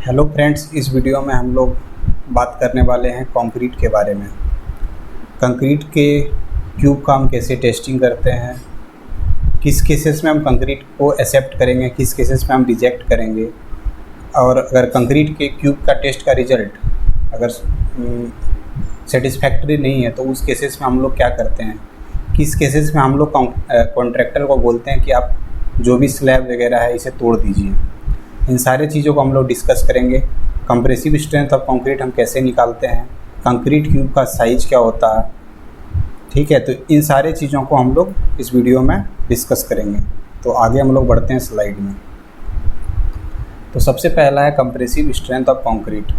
Hello friends, इस video में हम लोग बात करने वाले हैं कंक्रीट के बारे में। कंक्रीट के क्यूब का हम कैसे टेस्टिंग करते हैं, किस केसेस में हम कंक्रीट को एक्सेप्ट करेंगे, किस केसेस में हम रिजेक्ट करेंगे, और अगर कंक्रीट के क्यूब का टेस्ट का रिजल्ट अगर सेटिस्फैक्ट्री नहीं है तो उस केसेस में हम लोग क्या करते हैं, किस केसेस में हम लोग कॉन्ट्रैक्टर को बोलते हैं कि आप जो भी स्लैब वगैरह है इसे तोड़ दीजिए। इन सारे चीज़ों को हम लोग डिस्कस करेंगे। कंप्रेसिव स्ट्रेंथ ऑफ कंक्रीट हम कैसे निकालते हैं, कंक्रीट क्यूब का साइज क्या होता है, ठीक है। तो इन सारे चीज़ों को हम लोग इस वीडियो में डिस्कस करेंगे। तो आगे हम लोग बढ़ते हैं स्लाइड में। तो सबसे पहला है compressive strength of concrete.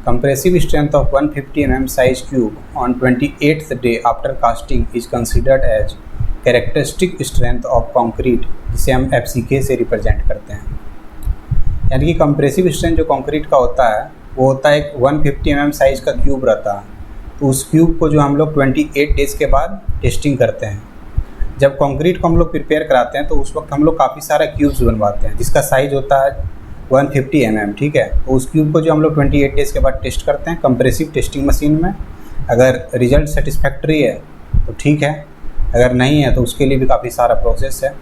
Compressive strength of 150 mm size cube on 28th day after casting is considered as characteristic strength of concrete, जिसे हम FCK से रिप्रेजेंट करते हैं। यानी कि कंप्रेसिव स्ट्रेंथ जो कंक्रीट का होता है वो होता है एक 150 mm साइज का क्यूब रहता है। तो उस क्यूब को जो हम लोग 28 डेज़ के बाद टेस्टिंग करते हैं। जब कंक्रीट को हम लोग प्रिपेयर कराते हैं तो उस वक्त हम लोग काफ़ी सारा क्यूब्स बनवाते हैं जिसका साइज़ होता है 150 mm, ठीक है। तो उस क्यूब को जो हम लोग 28 डेज़ के बाद टेस्ट करते हैं कंप्रेसिव टेस्टिंग मशीन में। अगर रिजल्ट सेटिस्फैक्ट्री है तो ठीक है, अगर नहीं है तो उसके लिए भी काफ़ी सारा प्रोसेस है।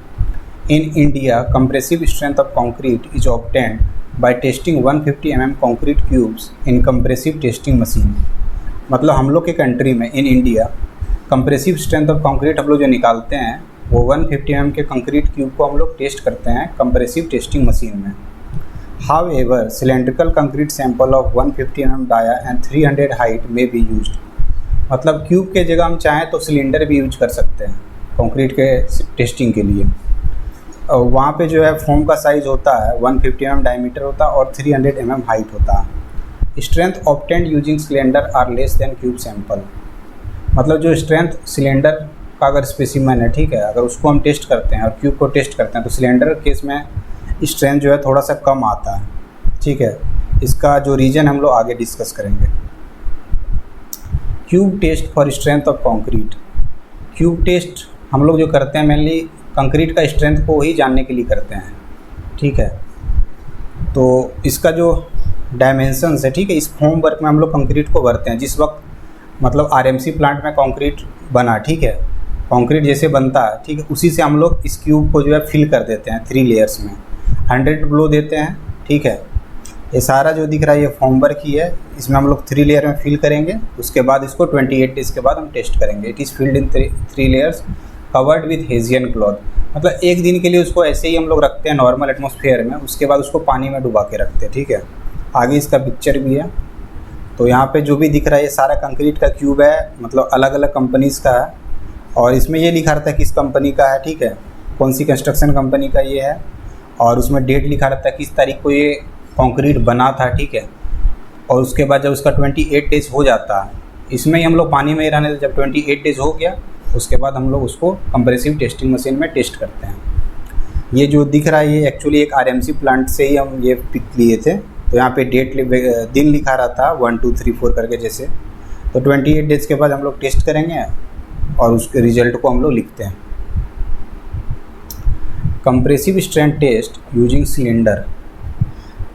In India, compressive strength of concrete is obtained by testing 150 mm concrete cubes in compressive testing machine। मतलब हम लोग के कंट्री में in India compressive strength of concrete हम लोग जो निकालते हैं वो 150 mm के कंक्रीट क्यूब को हम लोग टेस्ट करते हैं कंप्रेसिव टेस्टिंग मशीन में। However, cylindrical concrete sample of 150 mm dia and 300 height may be used। मतलब क्यूब के जगह हम चाहें तो सिलेंडर भी यूज कर सकते हैं कंक्रीट के टेस्टिंग के लिए। वहाँ पे जो है फोम का साइज़ होता है 150 mm डायमीटर होता है और 300 mm हाइट होता है। Strength obtained using cylinder are less than cube sample. मतलब जो स्ट्रेंथ सिलेंडर का अगर स्पेसिमेन है, ठीक है, अगर उसको हम टेस्ट करते हैं और क्यूब को टेस्ट करते हैं तो सिलेंडर केस में स्ट्रेंथ जो है थोड़ा सा कम आता है, ठीक है। इसका जो रीज़न हम लोग आगे डिस्कस करेंगे। Cube test for strength of concrete. Cube test हम लोग जो करते हैं मेनली कंक्रीट का स्ट्रेंथ को ही जानने के लिए करते हैं, ठीक है। तो इसका जो डायमेंशंस है, ठीक है, इस फॉर्म वर्क में हम लोग कंक्रीट को भरते हैं। जिस वक्त मतलब RMC प्लांट में कंक्रीट बना, ठीक है, कंक्रीट जैसे बनता है, ठीक है, उसी से हम लोग इस क्यूब को जो है फिल कर देते हैं 3 लेयर्स में। 100 ब्लो देते हैं, ठीक है। ये सारा जो दिख रहा है ये फॉर्म वर्क ही है। इसमें हम लोग 3 लेयर में फिल करेंगे। उसके बाद इसको 28 डेज़ के बाद हम टेस्ट करेंगे। It is filled in 3 layers covered with Hessian cloth. मतलब एक दिन के लिए उसको ऐसे ही हम लोग रखते हैं नॉर्मल एटमॉस्फेयर में, उसके बाद उसको पानी में डुबा के रखते हैं, ठीक है। आगे इसका पिक्चर भी है। तो यहाँ पे जो भी दिख रहा है ये सारा कंक्रीट का क्यूब है, मतलब अलग अलग कंपनीज़ का है। और इसमें ये लिखा रहता है किस कंपनी का है, ठीक है, कौन सी कंस्ट्रक्शन कंपनी का ये है, और उसमें डेट लिखा रहता है किस तारीख को ये कंक्रीट बना था, ठीक है। और उसके बाद जब उसका 28 डेज़ हो जाता है, इसमें ही हम लोग पानी में ही रहने देते। जब 28 डेज़ हो गया उसके बाद हम लोग उसको कंप्रेसिव टेस्टिंग मशीन में टेस्ट करते हैं। ये जो दिख रहा है ये एक्चुअली एक RMC प्लांट से ही हम ये पिक लिए थे। तो यहाँ पे दिन लिखा रहा था 1 2 3 4 करके जैसे। तो 28 डेज़ के बाद हम लोग टेस्ट करेंगे और उसके रिजल्ट को हम लोग लिखते हैं। Compressive strength test using cylinder.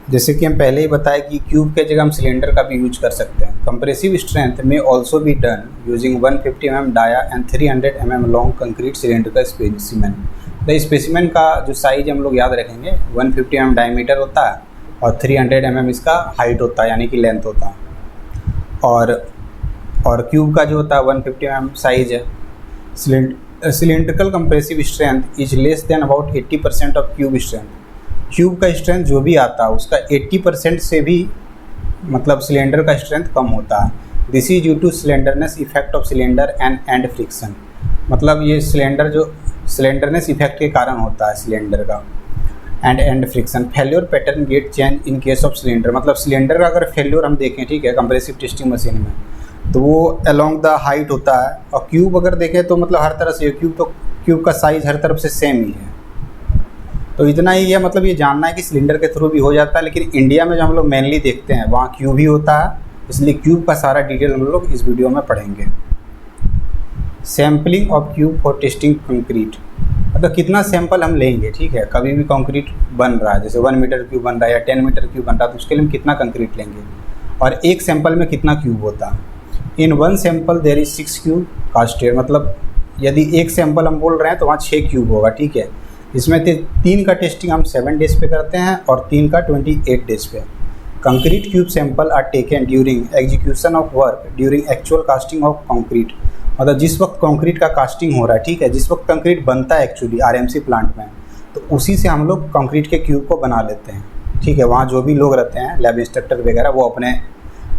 जैसे कि हम पहले ही बताया कि क्यूब के जगह हम सिलेंडर का भी यूज कर सकते हैं। Compressive strength may also be done using 150 mm dia and 300 mm long concrete cylinder का स्पेसिमेन। तो स्पेसिमेन का जो साइज हम लोग याद रखेंगे 150 mm डायमीटर होता है और 300 mm इसका हाइट होता है, यानी कि लेंथ होता है। और क्यूब का जो होता है 150 mm साइज है। Cylindrical compressive strength is less then about 80% of cube strength. Cube का स्ट्रेंथ जो भी आता है उसका 80% से भी मतलब सिलेंडर का स्ट्रेंथ कम होता है। This is due to slenderness effect of cylinder end friction. मतलब ये सिलेंडर जो सिलेंडरनेस इफेक्ट के कारण होता है सिलेंडर का end friction. Failure pattern get change in case of cylinder. मतलब सिलेंडर का अगर फेल्योर हम देखें, ठीक है, कंप्रेसिव टेस्टिंग मशीन में, तो वो अलोंग द हाइट होता है। और क्यूब अगर देखें तो मतलब हर तरह से क्यूब का साइज़ हर तरफ से सेम ही है। तो इतना ही है, मतलब ये जानना है कि सिलेंडर के थ्रू भी हो जाता है, लेकिन इंडिया में जो हम लोग मेनली देखते हैं वहाँ क्यूब ही होता है, इसलिए क्यूब का सारा डिटेल हम लोग इस वीडियो में पढ़ेंगे। Sampling of cube for testing concrete. मतलब कितना सैंपल हम लेंगे, ठीक है। कभी भी कंक्रीट बन रहा है, जैसे 1 मीटर क्यूब बन रहा है या 10 मीटर क्यूब बन रहा है, तो उसके लिए हम कितना कंक्रीट लेंगे और एक सैंपल में कितना क्यूब होता है। In 1 sample there is 6 cube casted, मतलब यदि एक सैंपल हम बोल रहे हैं तो वहाँ 6 क्यूब होगा, ठीक है। इसमें 3 का टेस्टिंग हम 7 डेज पे करते हैं और 3 का 28 डेज पे। Concrete cube sample are taken during execution of work during actual casting of concrete, मतलब जिस वक्त कंक्रीट का कास्टिंग हो रहा है, ठीक है, जिस वक्त कंक्रीट बनता है एक्चुअली आरएमसी प्लांट में, तो उसी से हम लोग कंक्रीट के क्यूब को बना लेते हैं, ठीक है। वहाँ जो भी लोग रहते हैं लैब इंस्ट्रक्टर वगैरह, वो अपने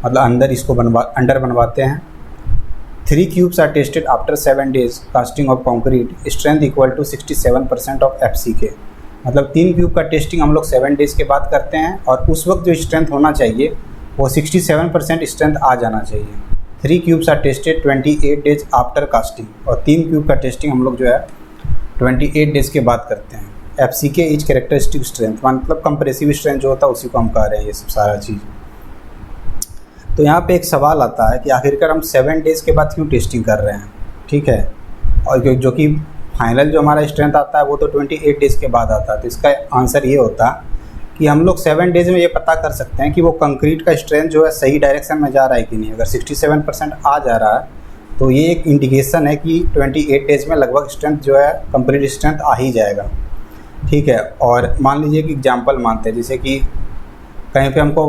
मतलब अंदर इसको अंडर बनवाते हैं। 3 cubes are tested after 7 days casting of concrete, strength equal to 67% of FCK, मतलब 3 क्यूब का टेस्टिंग हम लोग 7 डेज के बाद करते हैं और उस वक्त जो स्ट्रेंथ होना चाहिए वो 67% स्ट्रेंथ आ जाना चाहिए। 3 cubes are tested 28 days after casting, और 3 क्यूब का टेस्टिंग हम लोग जो है 28 डेज के बाद करते हैं। FCK इज कैरेक्टरिस्टिक स्ट्रेंथ, मतलब कंप्रेसिव स्ट्रेंथ जो होता है उसी को हम कह रहे हैं, ये सब सारा चीज़। तो यहाँ पे एक सवाल आता है कि आखिरकार हम 7 डेज़ के बाद क्यों टेस्टिंग कर रहे हैं, ठीक है, और जो कि फाइनल जो हमारा स्ट्रेंथ आता है वो तो 28 डेज़ के बाद आता है। तो इसका आंसर ये होता कि हम लोग 7 डेज़ में ये पता कर सकते हैं कि वो कंक्रीट का स्ट्रेंथ जो है सही डायरेक्शन में जा रहा है कि नहीं। अगर 67% आ जा रहा है तो ये एक इंडिकेशन है कि 28 डेज़ में लगभग स्ट्रेंथ जो है कंप्लीट स्ट्रेंथ आ ही जाएगा, ठीक है। और मान लीजिए कि एग्जांपल मानते हैं, जैसे कि कहीं पे हमको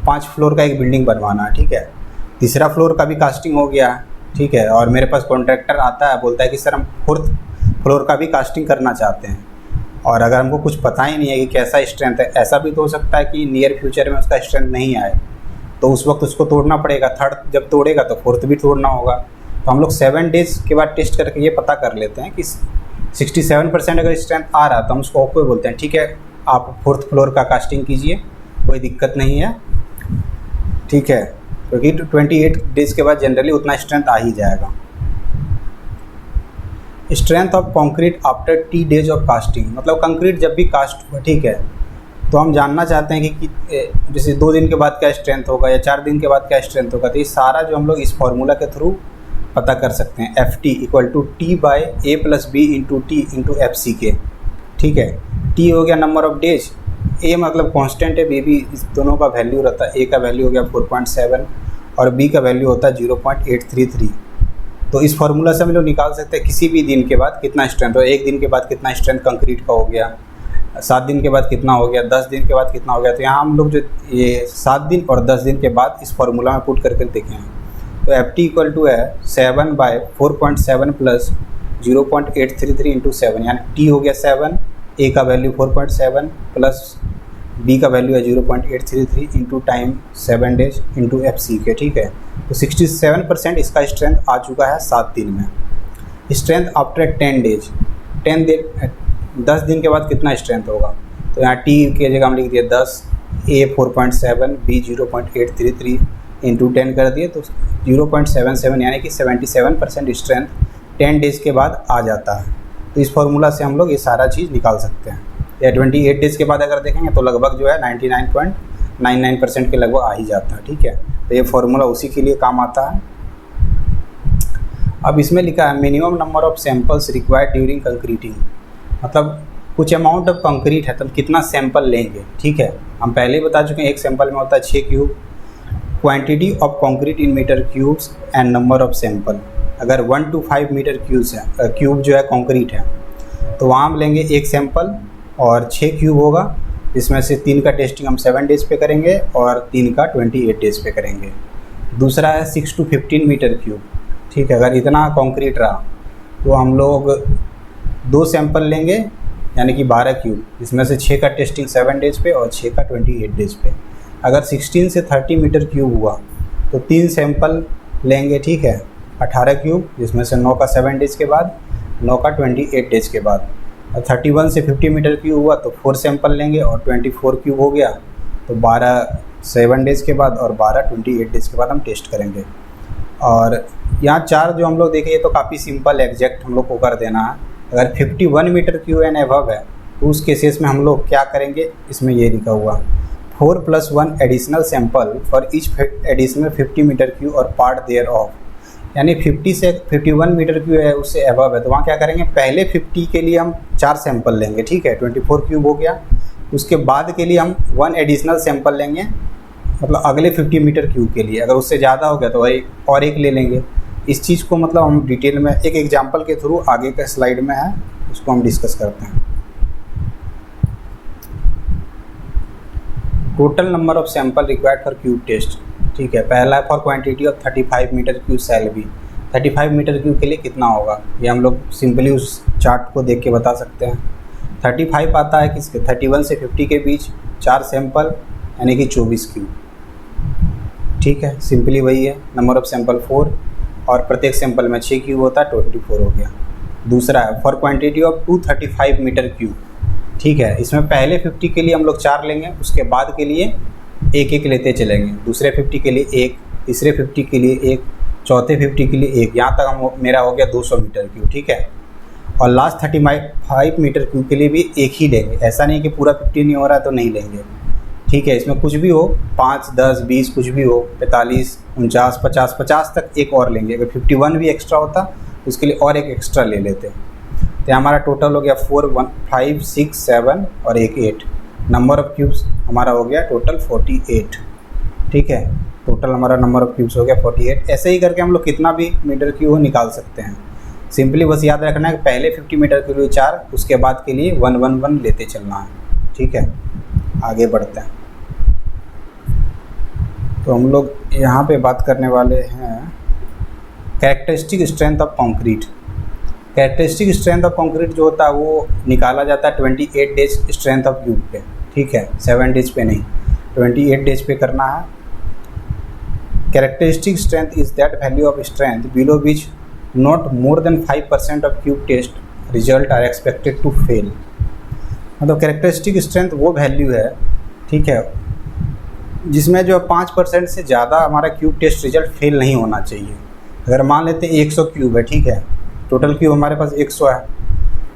5 फ्लोर का एक बिल्डिंग बनवाना है, ठीक है, 3रा फ्लोर का भी कास्टिंग हो गया, ठीक है, और मेरे पास कॉन्ट्रैक्टर आता है, बोलता है कि सर हम 4th फ्लोर का भी कास्टिंग करना चाहते हैं, और अगर हमको कुछ पता ही नहीं है कि कैसा स्ट्रेंथ है, ऐसा भी तो हो सकता है कि नियर फ्यूचर में उसका स्ट्रेंथ नहीं आए, तो उस वक्त उसको तोड़ना पड़ेगा। 3rd जब तोड़ेगा तो 4th भी तोड़ना होगा। तो हम लोग 7 डेज़ के बाद टेस्ट करके ये पता कर लेते हैं कि 67% अगर स्ट्रेंथ आ रहा है तो हम उसको ओके बोलते हैं, ठीक है, आप 4th फ्लोर का कास्टिंग कीजिए, कोई दिक्कत नहीं है, ठीक है, क्योंकि 28 डेज़ के बाद जनरली उतना स्ट्रेंथ आ ही जाएगा। Strength of concrete after T days of casting, मतलब कंक्रीट जब भी कास्ट हुआ, ठीक है, तो हम जानना चाहते हैं कि जैसे 2 दिन के बाद क्या स्ट्रेंथ होगा या 4 दिन के बाद क्या स्ट्रेंथ होगा। तो ये सारा जो हम लोग इस फॉर्मूला के थ्रू पता कर सकते हैं। FT equal to T/A + B × T × FCK, ठीक है। T हो गया नंबर ऑफ डेज, A मतलब कांस्टेंट है, B भी, इस दोनों का वैल्यू रहता है। A का वैल्यू हो गया 4.7 और B का वैल्यू होता है 0.833। तो इस फार्मूला से हम लोग निकाल सकते हैं किसी भी दिन के बाद कितना स्ट्रेंथ हो। 1 दिन के बाद कितना स्ट्रेंथ कंक्रीट का हो गया, 7 दिन के बाद कितना हो गया, 10 दिन के बाद कितना हो गया। तो यहाँ हम लोग जो ये 7 दिन और 10 दिन के बाद इस फार्मूला में पुट करके देखें, तो FT इक्वल टू है 7/4.7 + 0.833 × 7, यानी T हो गया 7, A का वैल्यू 4.7 प्लस B का वैल्यू है 0.833 × टाइम 7 डेज × FCK, ठीक है। तो 67% इसका स्ट्रेंथ आ चुका है 7 दिन में। स्ट्रेंथ आफ्टर 10 डेज, 10 दिन के बाद कितना स्ट्रेंथ होगा, तो यहाँ T की जगह हम लिख दिए 10, A 4.7, B 0.833 × 10 कर दिए, तो 0.77 यानी कि 77% स्ट्रेंथ 10 डेज़ के बाद आ जाता है। तो इस फार्मूला से हम लोग ये सारा चीज़ निकाल सकते हैं। या 28 डेज़ के बाद अगर देखेंगे तो लगभग जो है 99.99% के लगभग आ ही जाता है, ठीक है। तो ये फार्मूला उसी के लिए काम आता है। अब इसमें लिखा है minimum number of samples required during concreting, मतलब कुछ अमाउंट ऑफ कंक्रीट है तो हम कितना सैंपल लेंगे, ठीक है। हम पहले ही बता चुके हैं, एक सैंपल में होता है 6 cube. Quantity of concrete in meter cubes and number of sample, अगर 1 to 5 मीटर क्यूब जो है कंक्रीट है तो वहाँ हम लेंगे 1 सैंपल और 6 क्यूब होगा, जिसमें से 3 का टेस्टिंग हम 7 डेज़ पे करेंगे और 3 का 28 डेज़ पे करेंगे। दूसरा है 6 to 15 मीटर क्यूब, ठीक है। अगर इतना कंक्रीट रहा तो हम लोग 2 सैंपल लेंगे, यानी कि 12 क्यूब, जिसमें से 6 का टेस्टिंग 7 डेज़ पे और 6 का 28 डेज़ पे। अगर 16 से 30 मीटर क्यूब हुआ तो 3 सैंपल लेंगे, ठीक है, 18 क्यूब, जिसमें से 9 का 7 डेज़ के बाद, 9 का 28 डेज़ के बाद। 31 से 50 मीटर क्यूब हुआ तो 4 सैंपल लेंगे और 24 क्यूब हो गया तो 12 7 डेज़ के बाद और 12 28 डेज़ के बाद हम टेस्ट करेंगे। और यहाँ 4 जो हम लोग देखें ये तो काफ़ी सिंपल एग्जैक्ट हम लोग को कर देना है। अगर 51 मीटर क्यूब एंड एबव है तो उस केसेस में हम लोग क्या करेंगे, इसमें ये लिखा हुआ 4 + 1 additional sample for each additional 50 meter cube और पार्ट देयर ऑफ। यानी 50 से 51 मीटर क्यूब है उससे अबव है, तो वहाँ क्या करेंगे, पहले 50 के लिए हम 4 सैंपल लेंगे, ठीक है, 24 क्यूब हो गया। उसके बाद के लिए हम 1 एडिशनल सैंपल लेंगे, मतलब अगले 50 मीटर क्यूब के लिए। अगर उससे ज़्यादा हो गया तो और एक ले लेंगे। इस चीज़ को मतलब हम डिटेल में एक एग्जांपल के थ्रू आगे के स्लाइड में है, उसको हम डिस्कस करते हैं। Total number of sample required for cube test, ठीक है। पहला for quantity of 35 meter cube shall be, 35 meter cube के लिए कितना होगा, ये हम लोग सिंपली उस चार्ट को देख के बता सकते हैं। 35 आता है किसके, 31 से 50 के बीच 4 सैंपल यानी कि 24 क्यूब, ठीक है, सिंपली वही है। नंबर ऑफ सैंपल 4 और प्रत्येक सैंपल में 6 क्यूब होता है, 24 हो गया। दूसरा है for quantity of 235 meter cube, ठीक है, इसमें पहले 50 के लिए हम लोग 4 लेंगे, उसके बाद के लिए एक एक लेते चलेंगे। दूसरे 50 के लिए 1, तीसरे 50 के लिए 1, चौथे 50 के लिए 1, यहाँ तक हम मेरा हो गया 200 मीटर क्यूब, ठीक है। और लास्ट 35 मीटर क्यूब के लिए भी एक ही लेंगे, ऐसा नहीं कि पूरा 50 नहीं हो रहा तो नहीं लेंगे, ठीक है। इसमें कुछ भी हो, 5, 10, 20 कुछ भी हो, 45, 49, 50 तक एक और लेंगे। अगर 51 भी एक्स्ट्रा होता उसके लिए और एक एक्स्ट्रा ले लेते। तो हमारा टोटल हो गया 4, 1, 5, 6, 7 और एक 8। नंबर ऑफ क्यूब्स हमारा हो गया टोटल 48, ठीक है। टोटल हमारा नंबर ऑफ क्यूब्स हो गया 48। ऐसे ही करके हम लोग कितना भी मीटर क्यूब हो निकाल सकते हैं। सिंपली बस याद रखना है कि पहले 50 मीटर के लिए 4, उसके बाद के लिए 1, 1, 1 लेते चलना है, ठीक है। आगे बढ़ते हैं। तो हम लोग यहाँ पे बात करने वाले हैं characteristic strength of concrete. Characteristic strength of concrete जो होता है वो निकाला जाता है 28 डेज स्ट्रेंथ ऑफ क्यूब पे, ठीक है, 7 डेज पे नहीं, 28 डेज पे करना है। Characteristic strength is that value of strength below which not more than 5% of cube test result are expected to fail. मतलब कैरेक्टरिस्टिक स्ट्रेंथ वो वैल्यू है, ठीक है, जिसमें जो 5% से ज़्यादा हमारा क्यूब टेस्ट रिजल्ट फेल नहीं होना चाहिए। अगर मान लेते हैं 100 क्यूब है, ठीक है, टोटल क्यूब हमारे पास 100 है,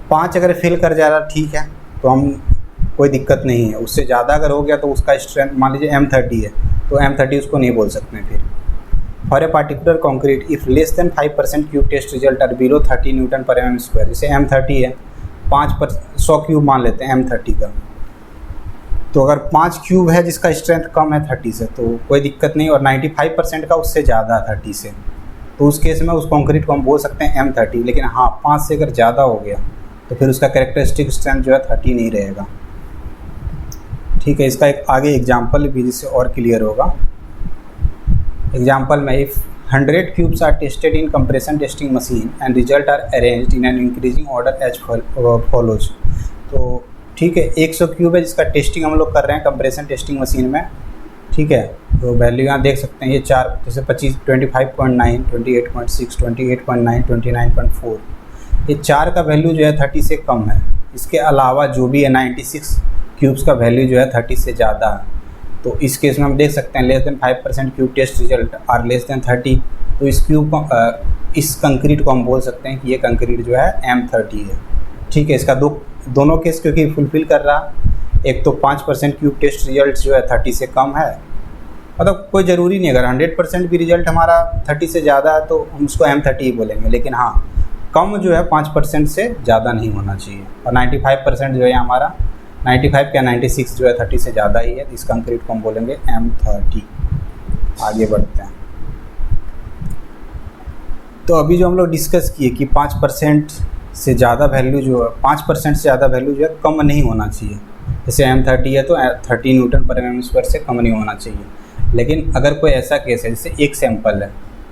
5 अगर फेल कर जा रहा ठीक है, तो हम कोई दिक्कत नहीं है। उससे ज़्यादा अगर हो गया तो उसका स्ट्रेंथ मान लीजिए M30 है, तो M30 उसको नहीं बोल सकते हैं। फिर for a particular concrete if less than 5% cube test result are below 30 newton per mm², जैसे M30 है, 100 क्यूब मान लेते हैं M30 का, तो अगर 5 क्यूब है जिसका स्ट्रेंथ कम है 30 से तो कोई दिक्कत नहीं, और 95% का उससे ज़्यादा है 30 से, तो उस केस में उस कंक्रीट को हम बोल सकते हैं M30। लेकिन हाँ, 5 से अगर ज़्यादा हो गया तो फिर उसका कैरेक्टरिस्टिक स्ट्रेंथ जो है 30 नहीं रहेगा, ठीक है। इसका एक आगे एग्जाम्पल भी जिससे और क्लियर होगा। एग्जाम्पल में if 100 cubes are tested in compression testing machine and result are arranged in an increasing order as follows. तो ठीक है, 100 क्यूब है जिसका टेस्टिंग हम लोग कर रहे हैं कंप्रेशन टेस्टिंग मशीन में, ठीक है। तो वैल्यू यहाँ देख सकते हैं, ये 4 जैसे 25, 25.9, 28.6, 28.9, 29.4, ये 4 का वैल्यू जो है 30 से कम है। इसके अलावा जो भी है 96 क्यूब्स का वैल्यू जो है 30 से ज़्यादा है। तो इस केस में हम देख सकते हैं less than 5% cube test result are less than 30, तो इस क्यूब को इस कंक्रीट को हम बोल सकते हैं कि ये कंक्रीट जो है M30 है, ठीक है। इसका दोनों केस क्योंकि फुलफिल कर रहा, एक तो 5% क्यूब टेस्ट रिजल्ट जो है 30 से कम है, मतलब कोई ज़रूरी नहीं, अगर 100% भी रिजल्ट हमारा 30 से ज़्यादा है तो हम उसको M30 ही बोलेंगे, लेकिन हाँ, कम जो है 5% से ज़्यादा नहीं होना चाहिए। और 95% जो है हमारा 95 या 96 जो है 30 से ज़्यादा ही है, इस कंक्रीट को हम बोलेंगे M30। आगे बढ़ते हैं। तो अभी जो हम लोग डिस्कस किए कि 5% से ज़्यादा वैल्यू जो है 5% से ज़्यादा वैल्यू जो है कम नहीं होना चाहिए। जैसे M30 है तो 30 न्यूटन पर mm² से कम नहीं होना चाहिए। लेकिन अगर कोई ऐसा केस है जैसे एक सैंपल है,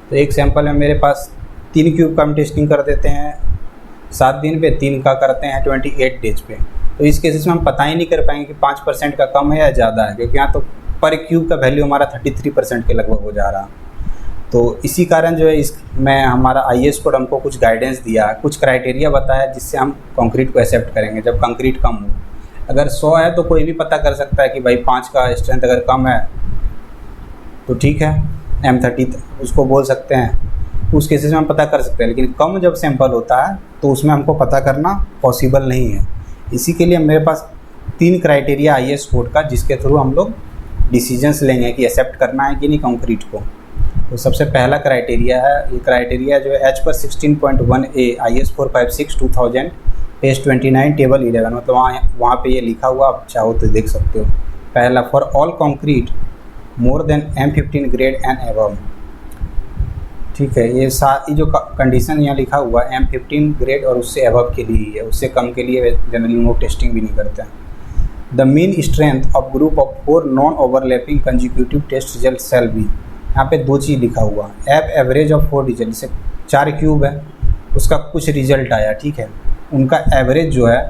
तो एक सैंपल में मेरे पास 3 क्यूब का हम टेस्टिंग कर देते हैं 7 दिन पे, 3 का करते हैं 28 डेज पे, तो इस केसेस में हम पता ही नहीं कर पाएंगे कि 5% का कम है या ज़्यादा है, क्योंकि यहाँ तो पर क्यूब का वैल्यू हमारा 33% के लगभग हो जा रहा। तो इसी कारण जो है इसमें हमारा IS कोड हमको कुछ गाइडेंस दिया, कुछ क्राइटेरिया बताया जिससे हम कंक्रीट को एक्सेप्ट करेंगे जब कंक्रीट कम हो। अगर 100 है तो कोई भी पता कर सकता है कि भाई 5 का स्ट्रेंथ अगर कम है तो ठीक है, M30 उसको बोल सकते हैं, उस केसेस में हम पता कर सकते हैं। लेकिन कम जब सैंपल होता है तो उसमें हमको पता करना पॉसिबल नहीं है। इसी के लिए मेरे पास 3 क्राइटेरिया IS कोड का, जिसके थ्रू हम लोग डिसीजंस लेंगे कि एक्सेप्ट करना है कि नहीं कंक्रीट को। तो सबसे पहला क्राइटेरिया है, ये क्राइटेरिया जो है एच पर 16.1A IS 456/2000 पेज 29 टेबल 11, मतलब वहाँ पे ये लिखा हुआ, आप चाहो तो देख सकते हो। पहला, for all concrete more than M15 grade and above. ठीक है, ये जो कंडीशन यहाँ लिखा हुआ है M15 ग्रेड और उससे एबव के लिए है, उससे कम के लिए जनरली लोग टेस्टिंग भी नहीं करते हैं। The mean strength of group of 4 non overlapping consecutive test result shall be. यहाँ पे 2 चीज़ लिखा हुआ, एवरेज ऑफ 4 रिजल्ट, जैसे 4 क्यूब है उसका कुछ रिजल्ट आया, ठीक है, उनका एवरेज जो है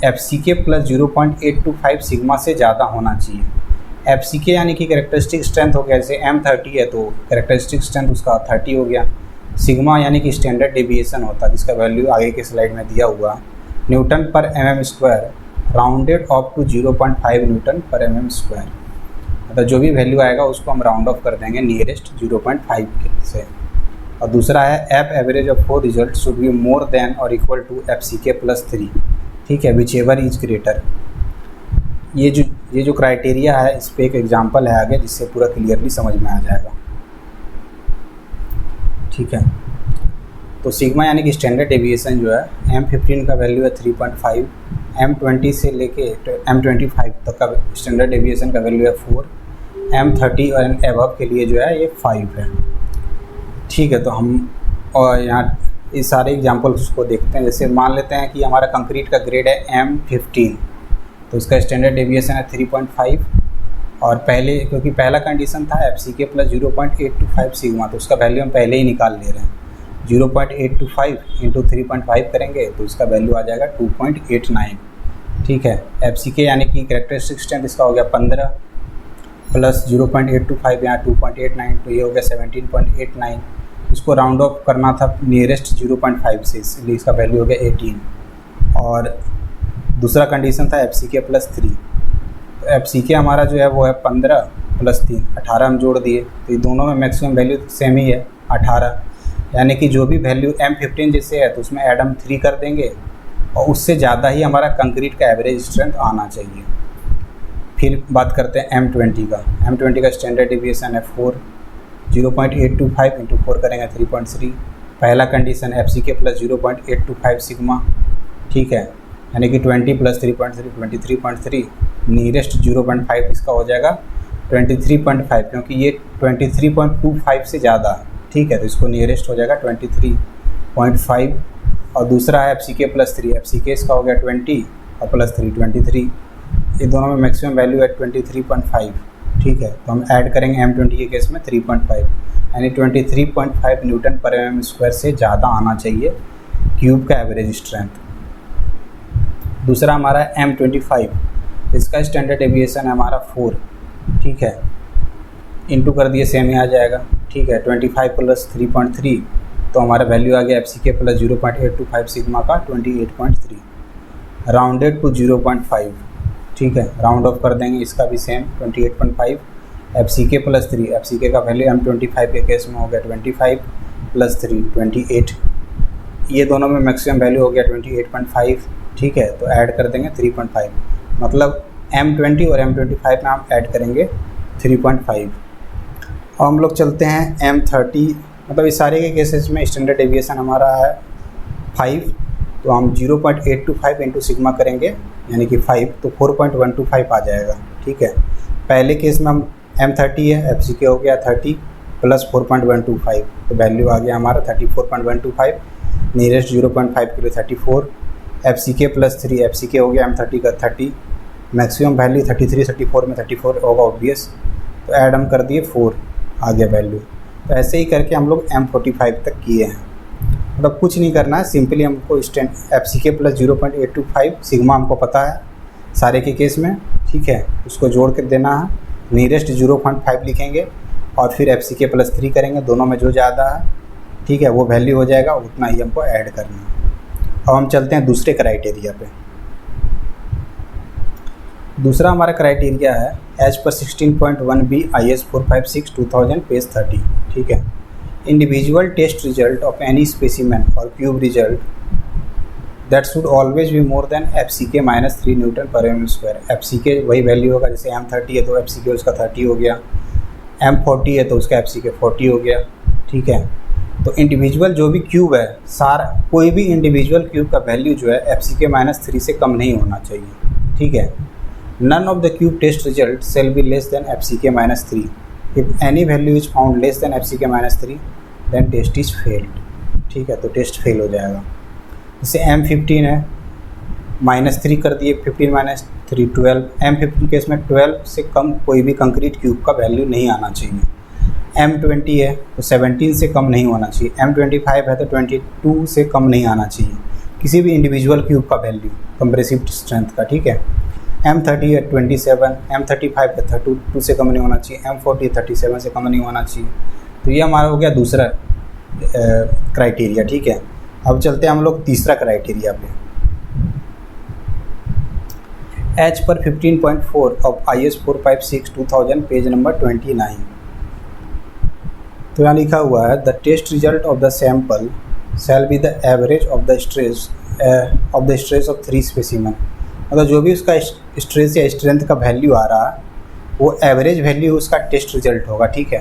FCK प्लस 0.825 सिग्मा से ज़्यादा होना चाहिए। FCK यानी कि कैरेक्टरिस्टिक स्ट्रेंथ हो गया, जैसे M30 है तो कैरेक्टरिस्टिक स्ट्रेंथ उसका 30 हो गया। सिग्मा यानी कि स्टैंडर्ड डेविएशन होता है, जिसका वैल्यू आगे के स्लाइड में दिया हुआ, Newton per mm², rounded off to 0.5 Newton per mm²। मतलब जो भी वैल्यू आएगा उसको हम राउंड ऑफ कर देंगे नियरेस्ट 0.5 से। और दूसरा है average of 4 result should be more then और इक्वल टू FCK प्लस 3, ठीक है, विच एवर इज ग्रेटर। ये जो क्राइटेरिया है, इस पर एक एग्जांपल है आगे जिससे पूरा क्लियरली समझ में आ जाएगा। ठीक है, तो सिग्मा यानी कि स्टैंडर्ड डेविएशन जो है M15 का वैल्यू है 3.5, M20 से लेके M25 तक का स्टैंडर्ड डेविएशन का वैल्यू है 4, M30 और एबव के लिए जो है ये 5 है। ठीक है, तो हम और यहाँ इस सारे एग्जांपल्स को देखते हैं। जैसे मान लेते हैं कि हमारा कंक्रीट का ग्रेड है M15, तो उसका स्टैंडर्ड डेविएशन है 3.5, और पहले क्योंकि पहला कंडीशन था FCK प्लस 0.825 सिग्मा, तो उसका वैल्यू हम पहले ही निकाल ले रहे हैं। 0.825 इंटू 3.5 करेंगे तो इसका वैल्यू आ जाएगा 2.89। ठीक है, FCK यानी कि कैरेक्टरिस्टिक स्ट्रेंथ इसका हो गया 15 प्लस 0.825 यहाँ 2.89, तो ये हो गया 17.89। इसको राउंड ऑफ करना था नियरेस्ट 0.5 से, इसलिए इसका वैल्यू हो गया 18। और दूसरा कंडीशन था FCK प्लस 3, तो FCK हमारा जो है वो है 15 प्लस 3 18 हम जोड़ दिए, तो ये दोनों में मैक्सिमम वैल्यू सेम ही है 18, यानी कि जो भी वैल्यू M15 जैसे है तो उसमें एड हम 3 कर देंगे और उससे ज़्यादा ही हमारा कंक्रीट का एवरेज स्ट्रेंथ आना चाहिए। फिर बात करते हैं M20 का। M20 का स्टैंडर्ड डेविएशन है 4, 0.825 इंटू 4 करेंगे 3.3। पहला कंडीशन FCK प्लस 0.825 सिग्मा, ठीक है, यानी कि 20 प्लस 3.3 23.3, नियरेस्ट 0.5 इसका हो जाएगा 23.5, क्योंकि ये 23.25 से ज़्यादा, ठीक है, तो इसको नियरेस्ट हो जाएगा 23.5। और दूसरा है FCK प्लस 3, FCK इसका हो गया 20 और प्लस 3 23, ये दोनों में मैक्सिमम वैल्यू है 23.5। ठीक है, तो हम ऐड करेंगे M20 के केस में 3.5, यानी 23.5 न्यूटन पर mm² से ज़्यादा आना चाहिए क्यूब का एवरेज स्ट्रेंथ। दूसरा हमारा है M25, इसका स्टैंडर्ड डेविएशन है हमारा 4, ठीक है, इंटू कर दिए सेम ही आ जाएगा। ठीक है, 25 प्लस 3.3, तो हमारा वैल्यू आ गया FCK प्लस 0.825 सिग्मा का 28.3, राउंडेड टू 0.5। ठीक है, राउंड ऑफ कर देंगे, इसका भी सेम 28.5। FCK प्लस 3, FCK का वैल्यू M25 के केस में हो गया 25 प्लस 3 28, ये दोनों में मैक्सिमम वैल्यू हो गया 28.5। ठीक है, तो ऐड कर देंगे 3.5, मतलब M20 और M25 में हम ऐड करेंगे 3.5। और हम लोग चलते हैं M30, मतलब इस सारे के केसेस में स्टैंडर्ड डेविएशन हमारा है 5, तो हम 0.825 इंटू सिग्मा करेंगे यानी कि 5, तो 4.125 आ जाएगा। ठीक है, पहले केस में हम M30 है, FCK हो गया 30 प्लस 4.125, तो वैल्यू आ गया हमारा 34.125, नियरेस्ट 0.5 के लिए 34। FCK प्लस 3, FCK हो गया M30 का 30, मैक्सिमम वैल्यू 33 34 में 34 होगा ऑब्वियस, तो ऐड हम कर दिए 4, आ गया वैल्यू। तो ऐसे ही करके हम लोग M45 तक किए हैं। मतलब कुछ नहीं करना है, सिंपली हमको FCK प्लस 0.825 सिग्मा हमको पता है सारे के केस में, ठीक है, उसको जोड़ कर देना है, नियरेस्ट 0.5 लिखेंगे और फिर FCK प्लस 3 करेंगे, दोनों में जो ज़्यादा है, ठीक है, वो वैल्यू हो जाएगा, उतना ही हमको ऐड करना है। अब हम चलते हैं दूसरे क्राइटेरिया पे। दूसरा हमारा क्राइटेरिया है as per 16.1B IS 456/2000 page 30। ठीक है, individual test result of any specimen और cube result that should always be more than FCK minus 3 newton per mm²। FCK वही वैल्यू होगा, जैसे M30 है तो FCK उसका 30 हो गया, M40 है तो उसका FCK 40 हो गया, ठीक है। तो इंडिविजुअल जो भी क्यूब है, सारा कोई भी इंडिविजुअल क्यूब का वैल्यू जो है FCK -3 से कम नहीं होना चाहिए, ठीक है। None of the cube test result shall be less than FCK -3। If any value is found less than FCK -3 then test is failed, ठीक है। तो टेस्ट फेल हो जाएगा। जैसे M15 है, -3 कर दिए, 15 - 3 12। M15 केस में 12 से कम कोई भी कंक्रीट क्यूब का वैल्यू नहीं आना चाहिए। M20 है तो 17 से कम नहीं होना चाहिए। M25 है तो 22 से कम नहीं आना चाहिए किसी भी इंडिविजुअल क्यूब का वैल्यू कंप्रेसिव स्ट्रेंथ का, ठीक है। M30 है 27, M35 है 32 से कम नहीं होना चाहिए, M40 37 से कम नहीं होना चाहिए। तो ये हमारा हो गया दूसरा क्राइटेरिया, ठीक है। अब चलते हैं हम लोग तीसरा क्राइटेरिया पे। एच पर 15.4 ऑफ IS 456/2000 पेज नंबर 29। तो यहाँ लिखा हुआ है the test result of the sample shall be the average of the stress of 3 specimen. मतलब जो भी उसका स्ट्रेस या स्ट्रेंथ का वैल्यू आ रहा है वो एवरेज वैल्यू उसका टेस्ट रिजल्ट होगा, ठीक है।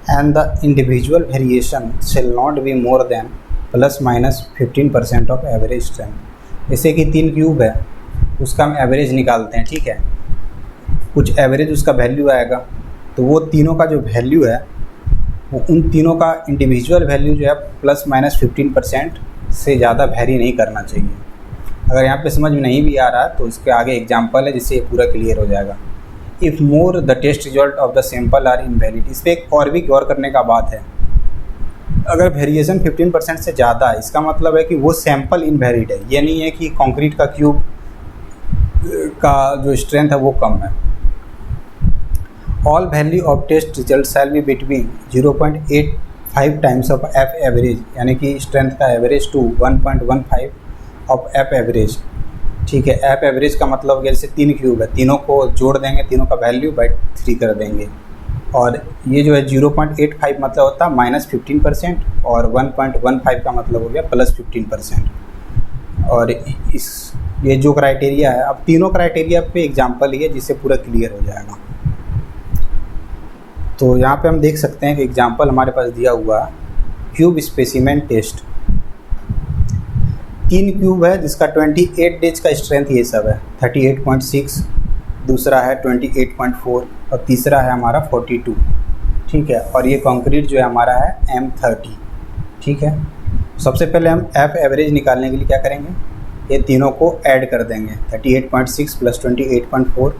And the individual variation shall not be more then ±15% of average strength. जैसे कि 3 क्यूब है, उसका हम एवरेज निकालते हैं, ठीक है। कुछ एवरेज उसका वैल्यू आएगा, तो वो तीनों का जो वैल्यू है वो उन तीनों का इंडिविजुअल वैल्यू जो है ±15% से ज़्यादा वेरी नहीं करना चाहिए। अगर यहाँ पे समझ में नहीं भी आ रहा तो इसके आगे एग्जांपल है जिससे ये पूरा क्लियर हो जाएगा। If more the test result of the sample are invalid. इस पर एक और भी गौर करने का बात है, अगर वेरिएशन 15% से ज़्यादा है इसका मतलब है कि वो सैंपल इनवैलिड है। ये नहीं है कि कंक्रीट का क्यूब का जो स्ट्रेंथ है वो कम है। All value of test result shall be between 0.85 times of F average, यानी कि स्ट्रेंथ का average to 1.15 of F average, ठीक है। F एवरेज का मतलब जैसे 3 क्यूब है, तीनों को जोड़ देंगे, तीनों का वैल्यू बाई 3 कर देंगे। और ये जो है 0.85 मतलब होता है -15% और 1.15 का मतलब हो गया +15%। और ये जो क्राइटेरिया है, अब तीनों क्राइटेरिया पे एग्जांपल ही है जिससे पूरा क्लियर हो जाएगा। तो यहाँ पे हम देख सकते हैं कि एग्जांपल हमारे पास दिया हुआ क्यूब स्पेसिमेन टेस्ट। 3 क्यूब है जिसका 28 डेज का स्ट्रेंथ ये सब है, 38.6, दूसरा है 28.4 और तीसरा है हमारा 42, ठीक है। और ये कंक्रीट जो है हमारा है M30, ठीक है। सबसे पहले हम F एवरेज निकालने के लिए क्या करेंगे, ये तीनों को ऐड कर देंगे। 38.6 + 28.4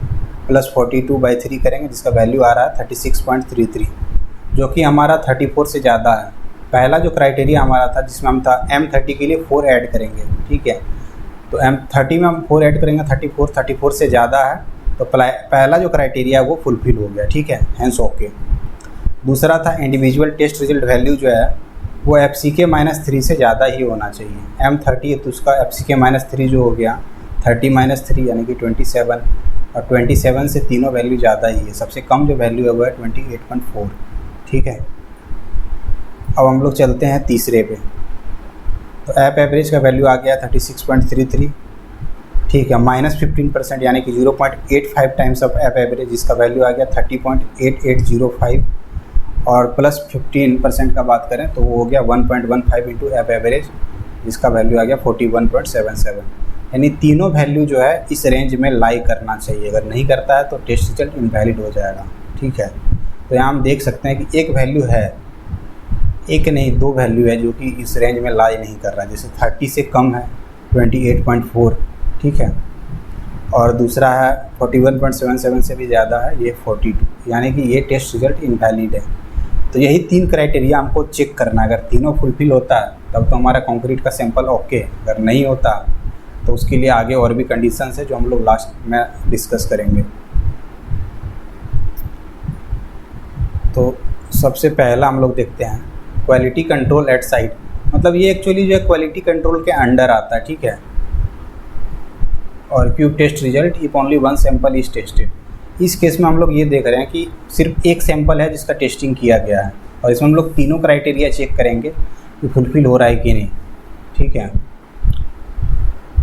+ 42/3 करेंगे जिसका वैल्यू आ रहा है 36.33, जो कि हमारा 34 से ज़्यादा है। पहला जो क्राइटेरिया हमारा था जिसमें हम था M30 के लिए 4 ऐड करेंगे, ठीक है। तो M30 में हम 4 ऐड करेंगे, 34 से ज़्यादा है, तो पहला जो क्राइटेरिया है वो फुलफिल हो गया, ठीक है, हैंस ओके। दूसरा था इंडिविजुअल टेस्ट रिजल्ट वैल्यू जो है वो FCK -3 से ज़्यादा ही होना चाहिए। M30 है तो उसका FCK -3 जो हो गया 30 - 3 यानी कि 27, और 27 से तीनों वैल्यू ज़्यादा ही है। सबसे कम जो वैल्यू है वो है 28.4, ठीक है। अब हम लोग चलते हैं तीसरे पे। तो F एवरेज का वैल्यू आ गया 36.33, ठीक है, -15% यानी कि 0.85 टाइम्स ऑफ F एवरेज, जिसका वैल्यू आ गया 30.8805, और +15% का बात करें तो वो हो गया 1.15 इंटू F एवरेज, जिसका वैल्यू आ गया 41.77। यानी तीनों वैल्यू जो है इस रेंज में लाई करना चाहिए। अगर नहीं करता है तो टेस्ट रिजल्ट इनवैलिड हो जाएगा, ठीक है। तो यहाँ हम देख सकते हैं कि एक वैल्यू है, एक नहीं 2 वैल्यू है जो कि इस रेंज में लाई नहीं कर रहा है। जैसे 30 से कम है 28.4, ठीक है, और दूसरा है 41.77 से भी ज़्यादा है ये 42, यानी कि ये टेस्ट रिजल्ट इनवैलिड है। तो यही 3 क्राइटेरिया हमको चेक करना है। अगर तीनों फुलफिल होता है तब तो हमारा कंक्रीट का सैंपल ओके, अगर नहीं होता तो उसके लिए आगे और भी कंडीशंस है जो हम लोग लास्ट में डिस्कस करेंगे। तो सबसे पहला हम लोग देखते हैं क्वालिटी कंट्रोल एट साइट। मतलब ये एक्चुअली जो है क्वालिटी कंट्रोल के अंडर आता है, ठीक है। और cube test result if only 1 sample is tested. इस केस में हम लोग ये देख रहे हैं कि सिर्फ एक सैंपल है जिसका टेस्टिंग किया गया है, और इसमें हम लोग तीनों क्राइटेरिया चेक करेंगे कि फुलफिल हो रहा है कि नहीं, ठीक है।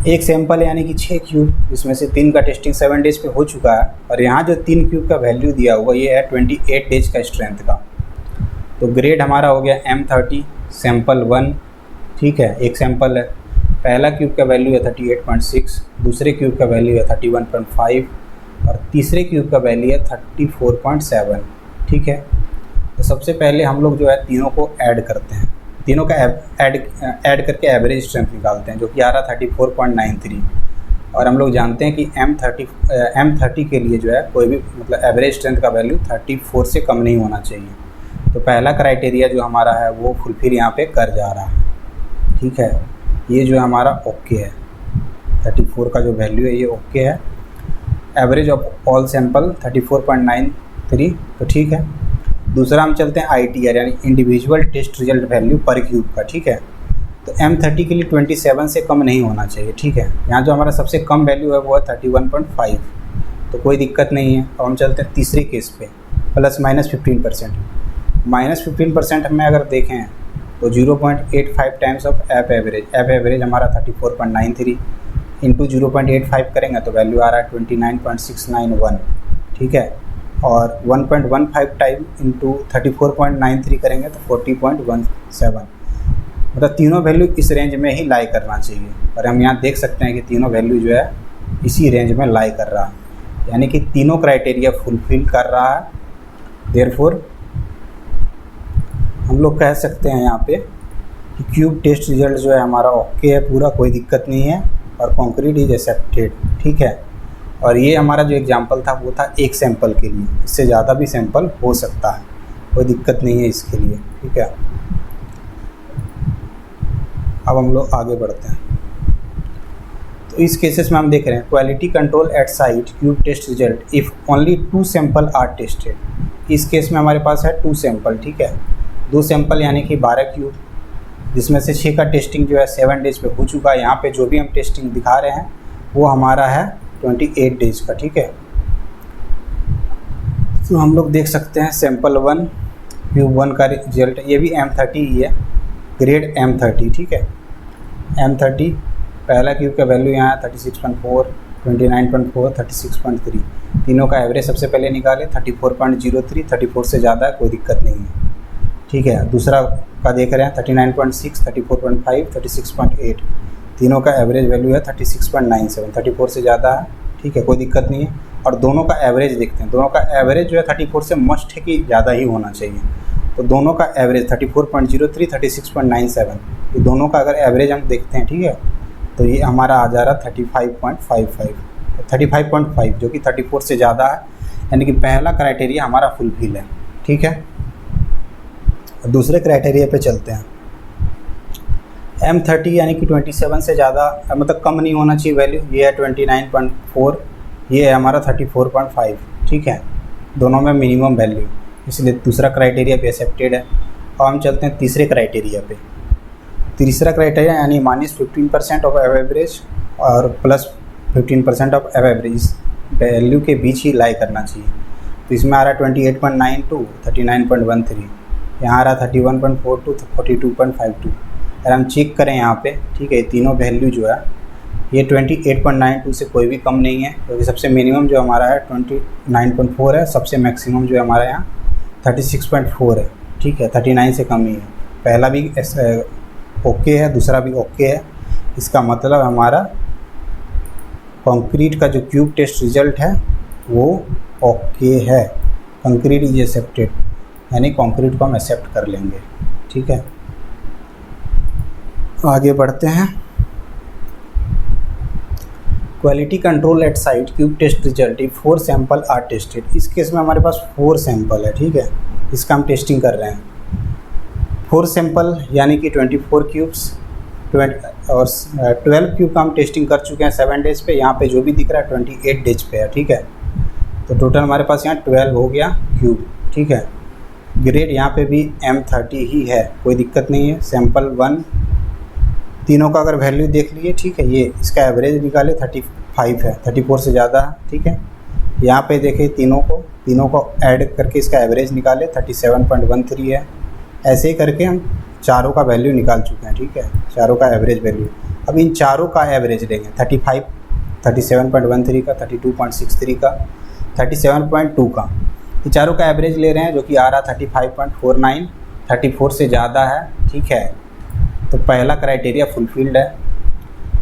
एक सैंपल यानी कि 6 क्यूब, जिसमें से 3 का टेस्टिंग 7 डेज पे हो चुका है, और यहाँ जो 3 क्यूब का वैल्यू दिया हुआ ये है 28 डेज का स्ट्रेंथ का। तो ग्रेड हमारा हो गया M30 सैंपल 1, ठीक है, एक सैंपल है। पहला क्यूब का वैल्यू है 38.6, दूसरे क्यूब का वैल्यू है 31.5 और तीसरे क्यूब का वैल्यू है 34.7, ठीक है। तो सबसे पहले हम लोग जो है तीनों को ऐड करते हैं, तीनों का ऐड करके एवरेज स्ट्रेंथ निकालते हैं, जो कि आ रहा 34.93। और हम लोग जानते हैं कि M30 के लिए जो है कोई भी मतलब एवरेज स्ट्रेंथ का वैल्यू 34 से कम नहीं होना चाहिए। तो पहला क्राइटेरिया जो हमारा है वो फुलफिल यहाँ पे कर जा रहा है, ठीक है। ये जो हमारा ओके है, 34 का जो वैल्यू है ये ओके है। एवरेज ऑफ ऑल सैंपल 34.93, तो ठीक है। दूसरा हम चलते हैं ITR यानी इंडिविजुअल टेस्ट रिजल्ट वैल्यू पर क्यूब का, ठीक है। तो M30 के लिए 27 से कम नहीं होना चाहिए, ठीक है। यहाँ जो हमारा सबसे कम वैल्यू है वो है 31.5, तो कोई दिक्कत नहीं है। और हम चलते हैं तीसरे केस पे, ±15%। -15% में अगर देखें तो 0.85 टाइम्स ऑफ एफ एवरेज हमारा 34.93 इंटू 0.85 करेंगे तो वैल्यू आ रहा है 29.691, ठीक है। और 1.15 टाइम इंटू 34.93 करेंगे तो 40.17, मतलब तीनों वैल्यू इस रेंज में ही लाई करना चाहिए। और हम यहाँ देख सकते हैं कि तीनों वैल्यू जो है इसी रेंज में लाई कर रहा है, यानी कि तीनों क्राइटेरिया फुलफिल कर रहा है। देयरफॉर हम लोग कह सकते हैं यहाँ पे कि क्यूब टेस्ट रिजल्ट जो है हमारा ओके है, पूरा कोई दिक्कत नहीं है, और कॉन्क्रीट इज एक्सेप्टेड, ठीक है। और ये हमारा जो एग्जांपल था वो था एक सैंपल के लिए, इससे ज़्यादा भी सैंपल हो सकता है, कोई दिक्कत नहीं है इसके लिए, ठीक है। अब हम लोग आगे बढ़ते हैं। तो इस केसेस में हम देख रहे हैं quality control at site cube test result if only 2 sample are tested. इस केस में हमारे पास है 2 सैंपल, ठीक है। 2 सैंपल यानी कि 12 क्यूब, जिसमें से 6 का टेस्टिंग जो है 7 डेज पे हो चुका है। यहाँ पे जो भी हम टेस्टिंग दिखा रहे हैं वो हमारा है 28 डेज का, ठीक है। तो हम लोग देख सकते हैं सैंपल 1 क्यूब 1 का रिजल्ट, ये भी M30 ही है, ग्रेड M30, ठीक है। M30 पहला क्यूब का वैल्यू यहाँ 36.4, 29.4, 36.3, तीनों का एवरेज सबसे पहले निकाले 34.03, 34 से ज़्यादा है, कोई दिक्कत नहीं है, ठीक है। दूसरा का देख रहे हैं 39.6, 34.5, 36.8, तीनों का एवरेज वैल्यू है 36.97, 34 से ज़्यादा है, ठीक है, कोई दिक्कत नहीं है। और दोनों का एवरेज देखते हैं, दोनों का एवरेज जो है 34 से मस्ट है कि ज़्यादा ही होना चाहिए। तो दोनों का एवरेज 34.03, 36.97, ये दोनों का अगर एवरेज हम देखते हैं, ठीक है, तो ये हमारा आ जा रहा 35.5, जो कि 34 से ज़्यादा है, यानी कि पहला क्राइटेरिया हमारा फुलफिल है, ठीक है। दूसरे क्राइटेरिया पे चलते हैं। M30 यानी कि 27 से ज़्यादा मतलब कम नहीं होना चाहिए वैल्यू, ये है 29.4, ये है हमारा 34.5, ठीक है, दोनों में मिनिमम वैल्यू, इसलिए दूसरा क्राइटेरिया पे एक्सेप्टेड है। और हम चलते हैं तीसरे क्राइटेरिया पे। तीसरा क्राइटेरिया यानी -15% ऑफ एवरेज और +15% ऑफ एवरेज वैल्यू के बीच ही लाई करना चाहिए। तो इसमें आ रहा है 28.92, 39.13, यहाँ आ रहा 31.42, 42.52। अगर हम चेक करें यहाँ पे, ठीक है, तीनों वैल्यू जो है ये 28.92 से कोई भी कम नहीं है, क्योंकि सबसे मिनिमम जो हमारा है 29.4 है, सबसे मैक्सिमम जो है हमारा यहाँ 36.4 है, ठीक है, 39 से कम ही है। पहला भी ओके है, दूसरा भी ओके है, इसका मतलब हमारा कंक्रीट का जो क्यूब टेस्ट रिजल्ट है वो ओके है, कंक्रीट इज एक्सेप्टेड, यानी कंक्रीट को हम एक्सेप्ट कर लेंगे, ठीक है। आगे बढ़ते हैं। Quality control at site cube test result if 4 sample are tested. इस केस में हमारे पास 4 सैंपल है, ठीक है, इसका हम टेस्टिंग कर रहे हैं। 4 सैंपल यानी कि 24 क्यूब्स और 12 क्यूब का हम टेस्टिंग कर चुके हैं 7 डेज पे। यहाँ पे जो भी दिख रहा है 28 डेज पे है, ठीक है। तो टोटल हमारे पास यहाँ 12 हो गया क्यूब, ठीक है। ग्रेड यहाँ पे भी M30 ही है, कोई दिक्कत नहीं है। सैंपल 1 तीनों का अगर वैल्यू देख लिए, ठीक है, ये इसका एवरेज निकाले 35 है, 34 से ज़्यादा है, ठीक है। यहाँ पे देखें तीनों को ऐड करके इसका एवरेज निकाले 37.13 है। ऐसे ही करके हम चारों का वैल्यू निकाल चुके हैं, ठीक है, चारों का एवरेज वैल्यू। अब इन चारों का एवरेज लेंगे 35, 37.13 का, 32.63 का, 37.2 का, ये चारों का एवरेज ले रहे हैं जो कि आ रहा 35.49, 34 से ज़्यादा है, ठीक है। तो पहला क्राइटेरिया फुलफिल्ड है।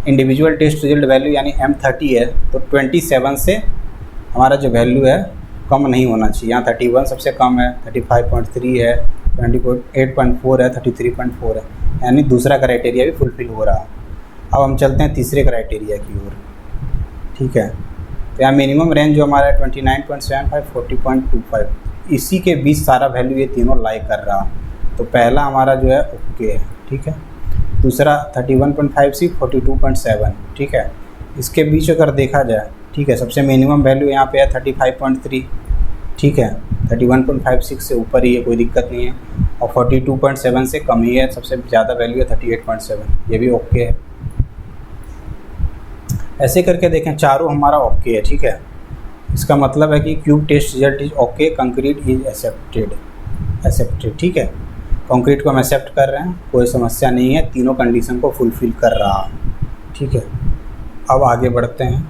इंडिविजुअल टेस्ट रिजल्ट वैल्यू यानी M30 है, तो 27 से हमारा जो वैल्यू है कम नहीं होना चाहिए। यहाँ 31 सबसे कम है, 35.3 है, 28.4 है, 33.4 है, यानी दूसरा क्राइटेरिया भी फुलफिल हो रहा है। अब हम चलते हैं तीसरे क्राइटेरिया की ओर, ठीक है। तो यहाँ मिनिमम रेंज जो हमारा है 29.75, 40.25, इसी के बीच सारा वैल्यू ये तीनों लाई कर रहा। तो पहला हमारा जो है ओके है, ठीक है। दूसरा 31.56, 42.7, ठीक है। इसके बीच अगर देखा जाए, ठीक है, सबसे मिनिमम वैल्यू यहाँ पे है 35.3, ठीक है। 31.56 से ऊपर ही है, कोई दिक्कत नहीं है, और 42.7 से कम ही है, सबसे ज़्यादा वैल्यू है 38.7, ये भी ओके है। ऐसे करके देखें चारों हमारा ओके है, ठीक है। इसका मतलब है कि cube test result is okay, concrete is accepted, ठीक है। कंक्रीट को हम एक्सेप्ट कर रहे हैं, कोई समस्या नहीं है, तीनों कंडीशन को फुलफिल कर रहा, ठीक है। अब आगे बढ़ते हैं।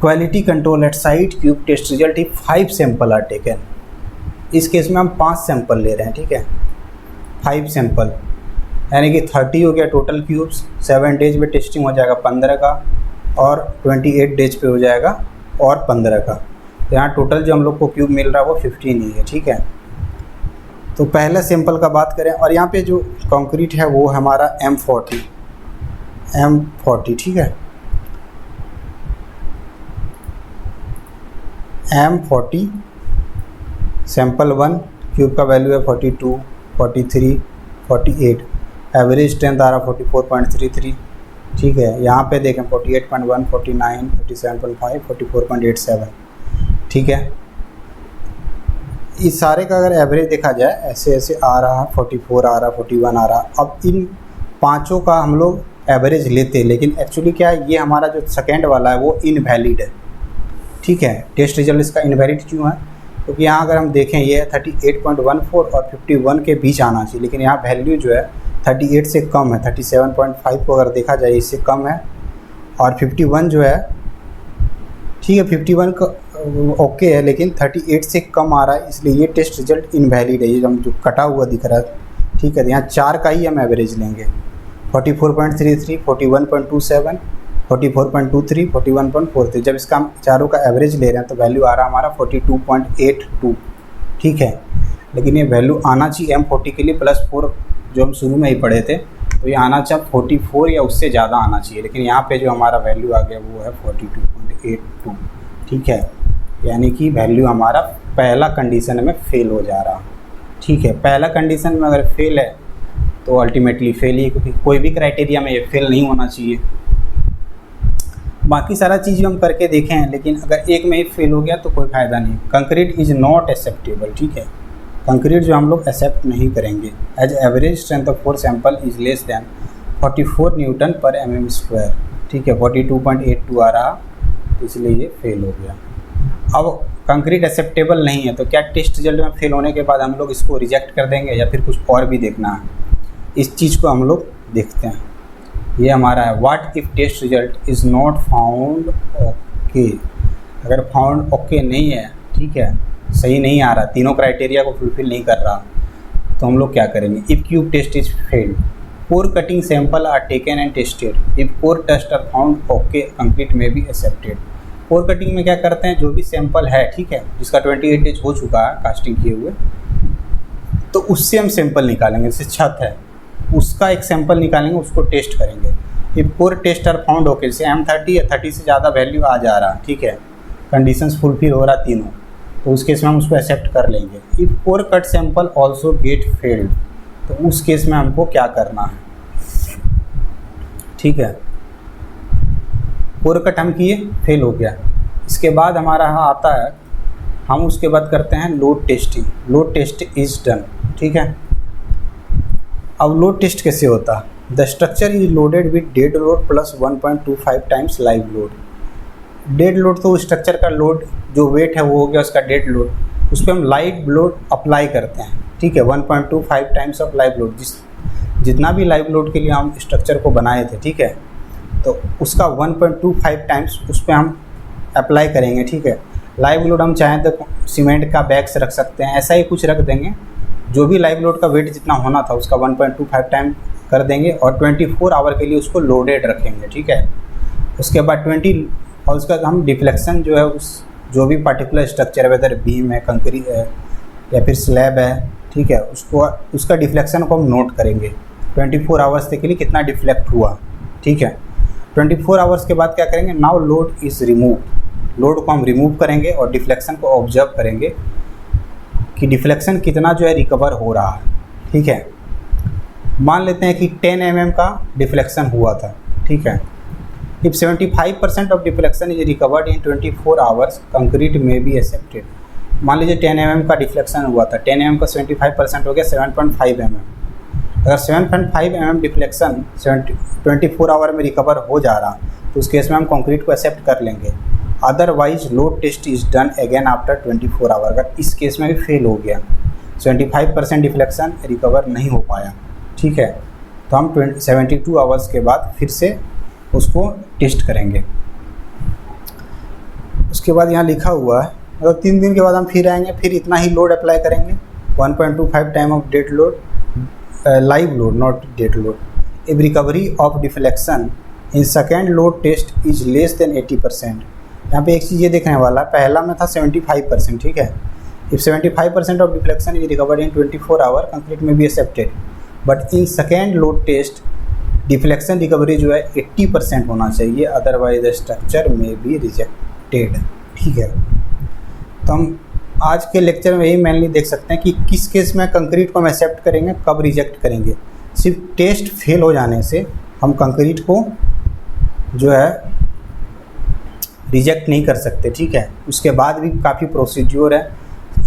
Quality control at site cube test result if 5 sample are taken. इस केस में हम 5 सैंपल ले रहे हैं, ठीक है, 5 सैंपल, यानी कि 30 हो गया टोटल क्यूब्स। 7 डेज में टेस्टिंग हो जाएगा 15 का, और 28 डेज पे हो जाएगा और 15 का। तो यहाँ टोटल जो हम लोग को क्यूब मिल रहा है वो 15 ही है, ठीक है। तो पहले सैंपल का बात करें, और यहाँ पे जो कंक्रीट है वो हमारा M40, ठीक है, M40 सैंपल 1, क्यूब का वैल्यू है 42, 43, 48, एवरेज स्ट्रेंथ आ रहा 44.33, ठीक है। यहाँ पे देखें 48.1, 49, 37.5, 44.87, ठीक है। इस सारे का अगर एवरेज देखा जाए ऐसे ऐसे आ रहा, 44 आ रहा, 41 आ रहा। अब इन पांचों का हम लोग एवरेज लेते, लेकिन एक्चुअली क्या है, ये हमारा जो सेकेंड वाला है वो इनवैलिड है, ठीक है। टेस्ट रिजल्ट इसका इनवैलिड क्यों है? क्योंकि यहाँ अगर हम देखें ये 38.14 और 51 के बीच आना चाहिए, लेकिन यहाँ वैल्यू जो है 38 से कम है। 37.5 को अगर देखा जाए इससे कम है, और 51 जो है, ठीक है, 51 का ओके है, लेकिन 38 से कम आ रहा है, इसलिए ये टेस्ट रिजल्ट इनवैलिड है। ये जो कटा हुआ दिख रहा है, ठीक है। तो यहाँ 4 का ही हम एवरेज लेंगे, 44.33, 41.27, 44.23, 41.43। जब इसका हम चारों का एवरेज ले रहे हैं तो वैल्यू आ रहा है हमारा 42.82, ठीक है। लेकिन ये वैल्यू आना चाहिए M40 के लिए +4, जो हम शुरू में ही पढ़े थे, तो ये आना चाहिए 44 या उससे ज़्यादा आना चाहिए, लेकिन यहाँ पे जो हमारा वैल्यू आ गया वो है 42.82, ठीक है। यानी कि वैल्यू हमारा पहला कंडीशन में फेल हो जा रहा, ठीक है। पहला कंडीशन में अगर फेल है तो अल्टीमेटली फेल ही, क्योंकि कोई भी क्राइटेरिया में ये फेल नहीं होना चाहिए। बाकी सारा चीज़ हम करके देखें हैं, लेकिन अगर एक में ही फेल हो गया तो कोई फ़ायदा नहीं। कंक्रीट इज़ नॉट एक्सेप्टेबल, ठीक है। कंक्रीट जो हम लोग एक्सेप्ट नहीं करेंगे। As average strength of 4 sample is less than 44 newton per mm², ठीक है। 42.82 आ रहा, इसलिए ये फेल हो गया। अब कंक्रीट एक्सेप्टेबल नहीं है, तो क्या टेस्ट रिजल्ट में फेल होने के बाद हम लोग इसको रिजेक्ट कर देंगे या फिर कुछ और भी देखना है? इस चीज़ को हम लोग देखते हैं। ये हमारा है, what if test result is not found okay. अगर फाउंड ओके नहीं है, ठीक है, सही नहीं आ रहा, तीनों क्राइटेरिया को फुलफिल नहीं कर रहा, तो हम लोग क्या करेंगे? If cube test is failed, core cutting sample are taken and tested, if core test are found okay, concrete में भी एक्सेप्टेड। कोर कटिंग में क्या करते हैं, जो भी सैंपल है, ठीक है, जिसका 28 डेज हो चुका है कास्टिंग किए हुए, तो उससे हम सैंपल निकालेंगे। जैसे छत है, उसका एक सैंपल निकालेंगे, उसको टेस्ट करेंगे। If core test are found okay, जैसे M30 है, 30 से ज़्यादा वैल्यू आ जा रहा, ठीक है, कंडीशंस फुलफिल हो रहा तीनों, तो उस केस में हम उसको एक्सेप्ट कर लेंगे। If core cut sample also get failed, तो उस केस में हमको क्या करना है, ठीक है। कोर कट हम किए, फेल हो गया। इसके बाद हमारा आता है, हम उसके बाद करते हैं load testing. Load test is done, ठीक है। अब लोड टेस्ट कैसे होता है? The structure is loaded with dead load plus 1.25 times live load. Dead load तो स्ट्रक्चर का लोड जो वेट है वो हो गया उसका डेड लोड, उस पर हम लाइव लोड अप्लाई करते हैं, ठीक है। 1.25 टाइम्स ऑफ लाइव लोड, जितना भी लाइव लोड के लिए हम स्ट्रक्चर को बनाए थे, ठीक है, तो उसका 1.25 टाइम्स उस पर हम अप्लाई करेंगे, ठीक है। लाइव लोड हम चाहें तो सीमेंट का बैग्स रख सकते हैं, ऐसा ही कुछ रख देंगे। जो भी लाइव लोड का वेट जितना होना था उसका 1.25 टाइम कर देंगे और 24 आवर के लिए उसको लोडेड रखेंगे, ठीक है। उसके बाद 20 और उसका हम डिफ्लेक्शन जो है उस जो भी पार्टिकुलर स्ट्रक्चर, वेदर बीम है, कंक्रीट है या फिर स्लैब है, ठीक है, उसका डिफ्लेक्शन को हम नोट करेंगे 24 आवर्स के लिए कितना डिफ्लेक्ट हुआ, ठीक है। 24 आवर्स के बाद क्या करेंगे, now load is remove, load को हम रिमूव करेंगे और डिफ्लेक्शन को ऑब्जर्व करेंगे कि डिफ्लेक्शन कितना जो है रिकवर हो रहा है, ठीक है। मान लेते हैं कि 10 mm का डिफ्लेक्शन हुआ था, ठीक है। If 75% of deflection is recovered in 24 hours concrete may be accepted. मान लीजिए 10 mm का डिफ्लेक्शन हुआ था, 10 mm का 75% हो गया 7.5 mm। अगर 7.5 mm डिफ्लेक्शन 24 आवर में रिकवर हो जा रहा तो उस केस में हम कंक्रीट को एक्सेप्ट कर लेंगे। Otherwise load test is done again after 24 hour. अगर इस केस में भी फेल हो गया, 75% डिफ्लेक्शन रिकवर नहीं हो पाया, ठीक है, तो हम 72 आवर्स के बाद फिर से उसको टेस्ट करेंगे। उसके बाद यहाँ लिखा हुआ है मतलब 3 दिन के बाद हम फिर आएंगे, फिर इतना ही लोड अप्लाई करेंगे, 1.25 time of dead load, live load not dead load. If recovery of deflection in second load test is less than 80%। यहाँ पे एक चीज़ ये देखने वाला है, पहला में था 75%, ठीक है। If 75% of deflection is recovered in 24 hour concrete may be accepted, but in second load test deflection recovery जो है 80% होना चाहिए, otherwise the structure may be rejected, ठीक है। तो हम आज के लेक्चर में यही मेनली देख सकते हैं कि किस केस में कंक्रीट को हम एक्सेप्ट करेंगे, कब रिजेक्ट करेंगे। सिर्फ टेस्ट फेल हो जाने से हम कंक्रीट को जो है रिजेक्ट नहीं कर सकते, ठीक है। उसके बाद भी काफ़ी प्रोसीड्योर है।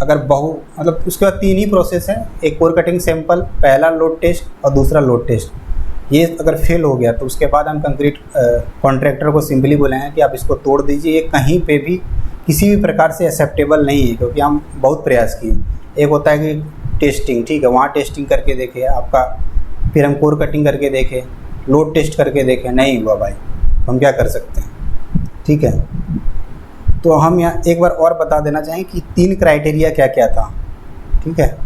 अगर मतलब उसके बाद 3 ही प्रोसेस है, एक कोर कटिंग सैंपल, पहला लोड टेस्ट और दूसरा लोड टेस्ट। ये अगर फेल हो गया तो उसके बाद हम कंक्रीट कॉन्ट्रैक्टर को सिंपली बोलेंगे कि आप इसको तोड़ दीजिए। ये कहीं पे भी किसी भी प्रकार से एक्सेप्टेबल नहीं है, क्योंकि हम बहुत प्रयास किए। एक होता है कि टेस्टिंग, ठीक है, वहाँ टेस्टिंग करके देखे आपका, फिर हम कोर कटिंग करके देखे, लोड टेस्ट करके देखे, नहीं हुआ भाई, तो हम क्या कर सकते हैं, ठीक है। तो हम यहाँ एक बार और बता देना चाहें कि 3 क्राइटेरिया क्या क्या था, ठीक है।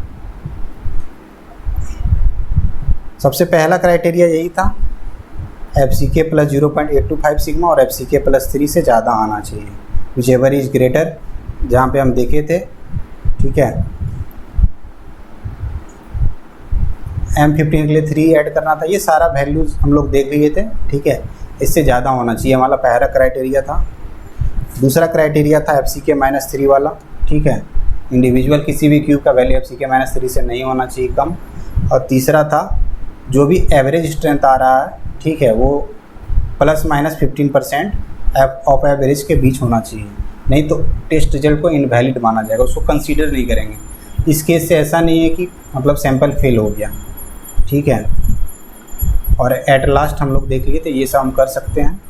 सबसे पहला क्राइटेरिया यही था, FCK प्लस 0.825 सिग्मा और FCK प्लस 3 से ज़्यादा आना चाहिए, विच एवर इज ग्रेटर, जहाँ पे हम देखे थे, ठीक है। M15 के लिए 3 ऐड करना था, ये सारा वैल्यूज़ हम लोग देख लिए थे, ठीक है। इससे ज़्यादा होना चाहिए, हमारा पहला क्राइटेरिया था। दूसरा क्राइटेरिया था FCK माइनस 3 वाला, ठीक है। इंडिविजुअल किसी भी क्यूब का वैल्यू FCK माइनस 3 से नहीं होना चाहिए कम। और तीसरा था जो भी एवरेज स्ट्रेंथ आ रहा है, ठीक है, वो प्लस माइनस 15% ऑफ एवरेज के बीच होना चाहिए, नहीं तो टेस्ट रिजल्ट को इनवैलिड माना जाएगा, उसको कंसीडर नहीं करेंगे। इस केस से ऐसा नहीं है कि मतलब सैंपल फेल हो गया, ठीक है। और एट लास्ट हम लोग देख लिए थे, ये सब हम कर सकते हैं,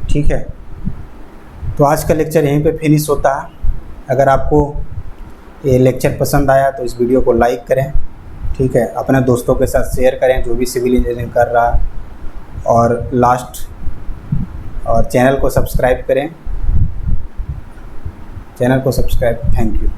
ठीक है। तो आज का लेक्चर यहीं पे फिनिश होता है। अगर आपको ये लेक्चर पसंद आया तो इस वीडियो को लाइक करें, ठीक है, अपने दोस्तों के साथ शेयर करें जो भी सिविल इंजीनियरिंग कर रहा है, और चैनल को सब्सक्राइब करें, थैंक यू।